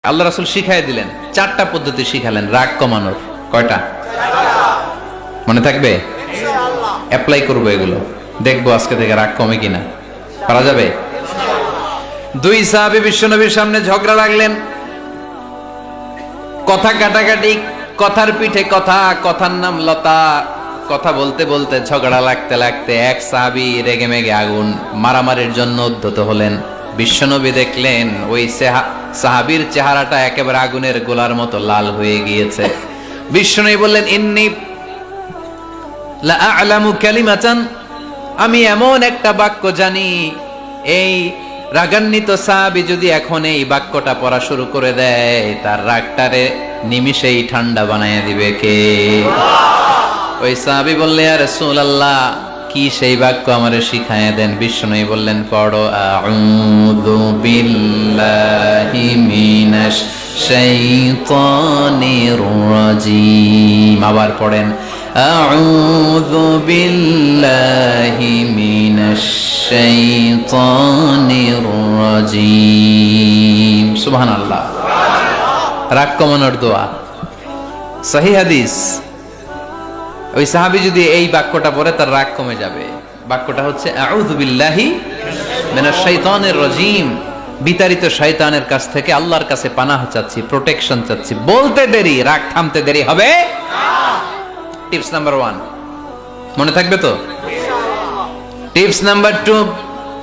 আল্লাহ রাসূল শিখাই দিলেন, 4টা পদ্ধতি শিখালেন রাগ কমানোর। কয়টা মনে থাকবে? অ্যাপ্লাই করবো এগুলো, দেখবো আজকে থেকে রাগ কমে কিনা। পারা যাবে? দুই সাহাবী বিশ্বনবীর সামনে ঝগড়া লাগলেন, কথা কাটাকাটি, কথার পিঠে কথা, কথার নাম লতা। কথা বলতে বলতে ঝগড়া লাগতে লাগতে এক সাহাবী রেগে মেগে আগুন, মারামারির জন্য উদ্যত হলেন। বিশ্বনবী দেখলেন ওই সাহাবীর চেহারাটা একেবারে আগুনের গোলার মতো লাল হয়ে গিয়েছে। বিশ্বনবী বললেন, ইন্নী লা আ'লামু কালিমাতান, আমি এমন একটা বাক্য জানি, এই রাগান্বিত সাহাবী যদি এখন এই বাক্যটা পড়া শুরু করে দেয়, তার রাগটারে নিমিষেই ঠান্ডা বানায় দিবে কে? ওই সাহাবী বললেন, ইয়া রাসূলুল্লাহ, কি সেই বাক্য আমারে শিখায়া দেন। বিশ্বনবী বললেন, পড়ো, আউযু বিল্লাহি মিনাশ শাইতানির রাজীম। আবার পড়েন, আউযু বিল্লাহি মিনাশ শাইতানির রাজীম। সুবহানাল্লাহ। রাগ কমানোর দোয়া, সহিহ হাদিস। ওই সাহাবী যদি এই বাক্যটা পড়ে তার রাগ কমে যাবে। বাক্যটা হচ্ছে আউযু বিল্লাহি মিনাশ শাইতানির রাজীম, বিতাড়িত শয়তানের কাছ থেকে আল্লাহর কাছে পানাহ চাচ্ছি, প্রোটেকশন চাচ্ছি। বলতে দেরি, রাগ থামতে দেরি হবে না। টিপস নাম্বার 1 মনে থাকবে তো? টিপস নাম্বার 2,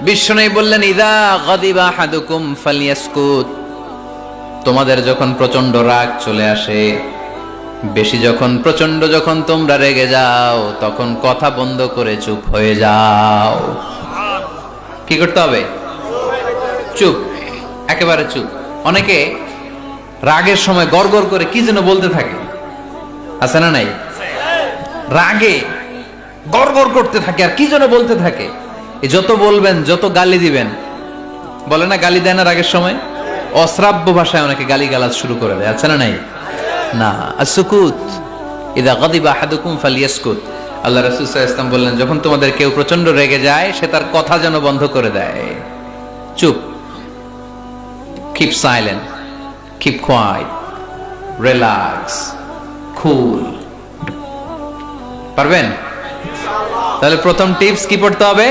বিশ্বনবী বললেন, ইযা গাদিবা আহাদুকুম ফালইয়াসকুত। তোমাদের যখন প্রচন্ড রাগ চলে আসে, বেশি যখন, প্রচন্ড যখন তোমরা রেগে যাও, তখন কথা বন্ধ করে চুপ হয়ে যাও। কি করতে হবে? চুপ, একেবারে চুপ। অনেকে রাগের সময় গড়গড় করে কি যেন বলতে থাকে, আছে না নাই? রাগে গড়গড় করতে থাকে আর কি যেন বলতে থাকে। যত বলবেন, যত গালি দিবেন, বলে না গালি দেয় না রাগের সময়, অশ্রাব্য ভাষায় অনেকে গালি গালাজ শুরু করে দেয়, আছে না নাই? না, আসুকুত, ইযা গাদিবা আহাদুকুম ফালইয়াসকুত। আল্লাহ রাসূল সাল্লাল্লাহু আলাইহি ওয়াসাল্লাম বললেন, যখন তোমাদের কেউ প্রচন্ড রেগে যায়, সে তার কথা যেন বন্ধ করে দেয়। চুপ, keep silent, keep quiet, relax, cool. পারবেন? তাহলে প্রথম টিপস কি পড়তে হবে?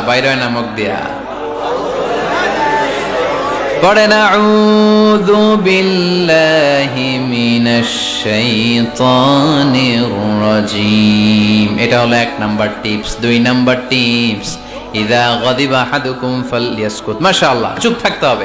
বাইরে হয় না মুখ দিয়া। পড়েন, আউযু বিল্লাহি মিনাশ শাইতানির রাজীম। এটা হলো 1 নাম্বার টিপস। 2 নাম্বার টিপস, ইযা গাদিবা আহাদুকুম ফালইয়াসকুত। মাশাআল্লাহ, চুপ থাকতে হবে।